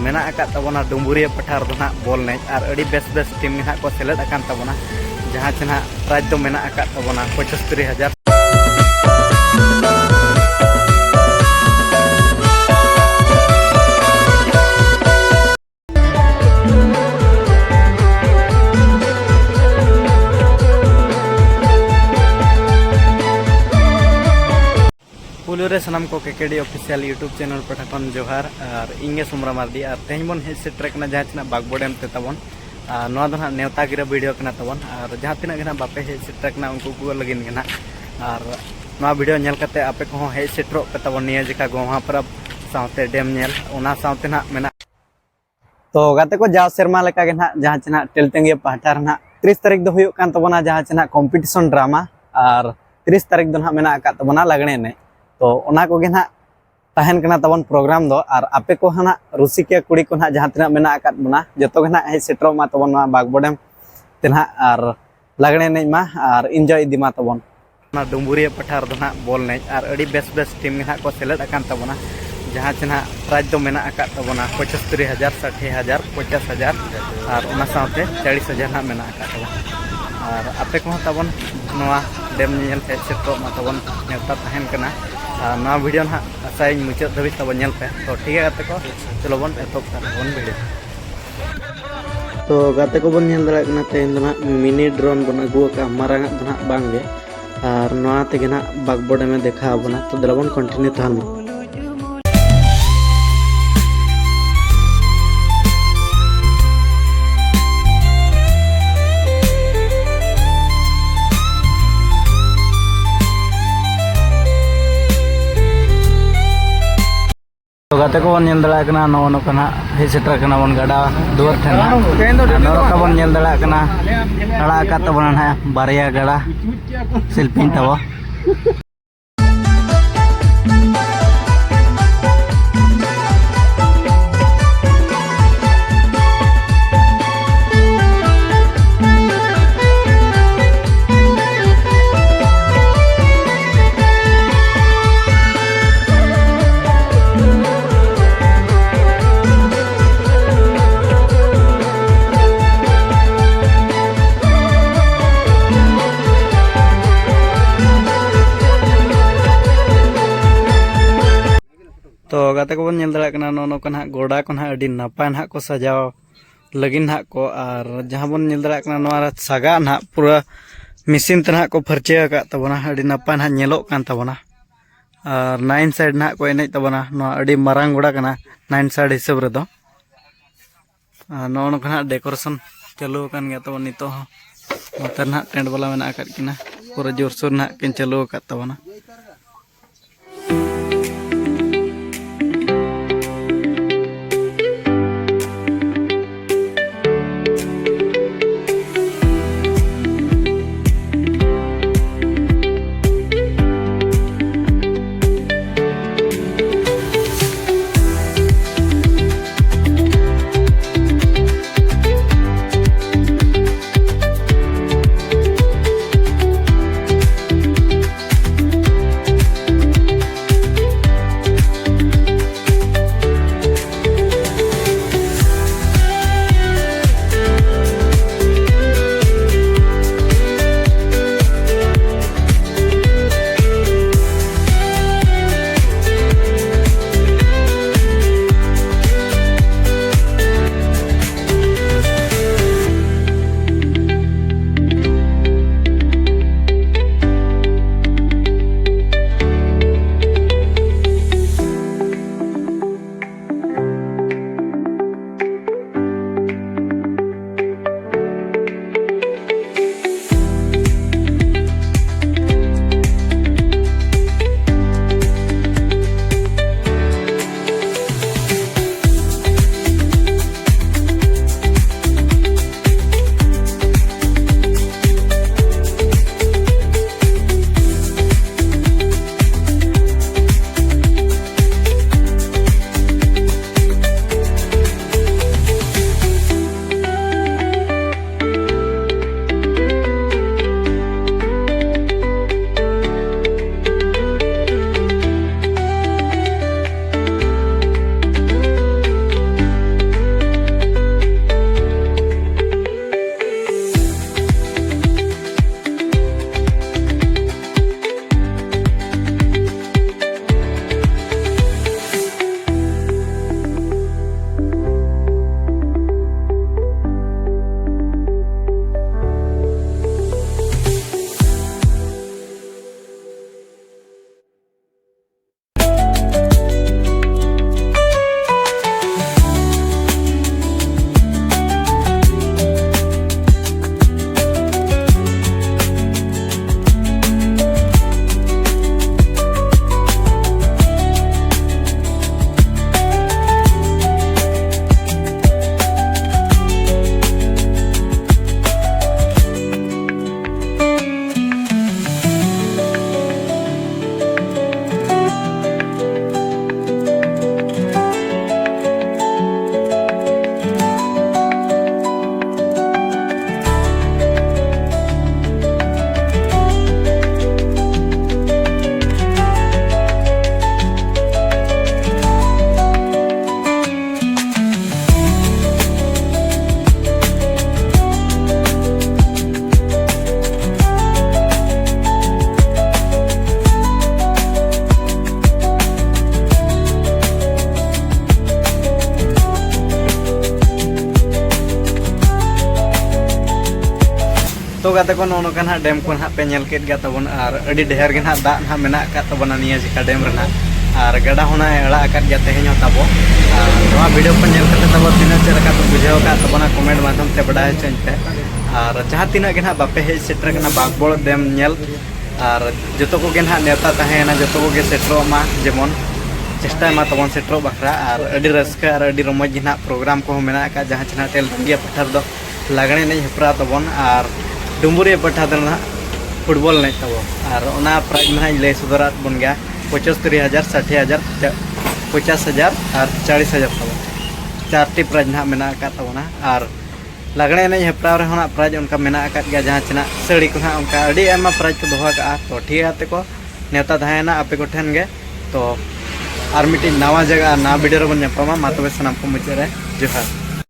मेना आकात तबोना डुंबुरिया पठार दो ना बॉल ने और अड़ी बेस बेस टीम ने को सेलेक्ट आकान तबोना जहां चे ना प्राइज दो मेना आकात तबोना 75,000 पुलुरे सनम को केकेडी ऑफिशियल यूट्यूब चैनल पठाकन जोहार और इंगे सुमरा मार्दी और तेज बन हेज सेटर कना जहां तना बागबोडेम ते तबन नोआ दो ना नेवता गिरा वीडियो कना तबन और जहां तिना गना बापे हेज सेटर कना उनको को लगिन गना और नोआ वीडियो नेल कते आपे को हेज सेटरो पे तबन निया जका गोहा परब साउते डेम नेल ओना साउते ना मेना तो गाते को जाव शर्मा लेका गना जहां तना टेलटेंगे पाटार ना 30 तारीख दो हुयो कान तबना जहां तना कंपटीशन ड्रामा और 30 तारीख दो ना मेना का तबना लगने ने तो ओना को गे ना तहन कना तबन प्रोग्राम दो और आपे को हना रुसिकिया कुड़ी को ना जहां तना मेना आकात बना जतो गे ना हे सेटरो मा तबन मा बागबोडेम तेना और लगने नै मा और एंजॉय दिमा तबन ना डुंबुरिया पठार दो ना बॉल ने और अड़ी बेस बेस टीम ने को सेलेक्ट आकान तबना जहां तना प्राइज दो मेना आकात तबना 75,000 60,000 50,000 और ओना साथे 40,000 ना मेना आकात और आपे को तबन नोआ डेम नेल हे सेटरो मा तबन नेवता तहन कना ना वीडियो ना आशा मुचाद धाबी तब पे तो ठीक है गाते को चलो बन एतब बन वीडियो तो गाते को बन दाड़ा तेन मिनी ड्रोन बन अगू मारांग ना बांगे और नोआ तेगे ना बागबोडे में देखा बना तो दला बन कंटिन्यू तहन गाते को बन दाड़ा नोकना हेज सेटर कना बन गाड़ा दुआर ठेना नोका बन दाड़ा अड़ा का तबना ना बारिया गाड़ा शिल्पिन तब तो गाते को बन दाड़ा नोका ना गोड़ा को ना अड़ी नापाय ना को सजाव लगिन ना को और जहां बन दाड़ा सागा ना पूरा मिसिन ते ना को फर्चे का तबना अड़ी नापाय ना नेलो कान तबना और 9 साइड ना को एने तबना नो अड़ी मारांग गोड़ा कना 9 साइड हिसाब रे दो नो ना डेकोरेशन चालू कान गया तब नितो नोते ना टेंट वाला मेना कर किना पूरा जोरसोर ना किन चालू का तबना तो गाते को नोका ना डेम को ना पे नेल केट गा तबन और अडी ढेर गे ना दा ना मेना का तबना निया जिका डेम रना और गड़ा होना एड़ा अकात गा तेहेño तबो नोआ वीडियो को नेल कते तबो तिना चेरका तो बुझाव का तबना कमेंट माध्यम ते बडाय चनते और जहां तिना गे ना बापे हे सेटर के ना बागबोड़ डेम नेल और जतो को गे ना नेता तहेना जतो को गे सेटरो मा जेमन चेष्टा मा तबन सेटरो बखरा और अडी रस्का और अडी रमज गे ना प्रोग्राम को मेना का जहां चना टेल दिया पठार दो लागणे नहीं हेपरा तबन और डुम्बुरी पठा देना फुटबॉल नहीं तब और ओना प्राइज में ले सुधरा बन गया 75,000 60,000 50,000 और 40,000 तब 4टी प्राइज ना मेना का तबना और लगने नहीं हेपरा होना प्राइज उनका मेना का गया जहाँ चना सड़ी को उनका अड़ी एमा प्राइज को दोहा का तो ठीक है को नेता थाना आपे को ठन गए तो और मिट्टी नवा जगह ना वीडियो बन नामा मा तबे सनाम को मुचारे जोहार।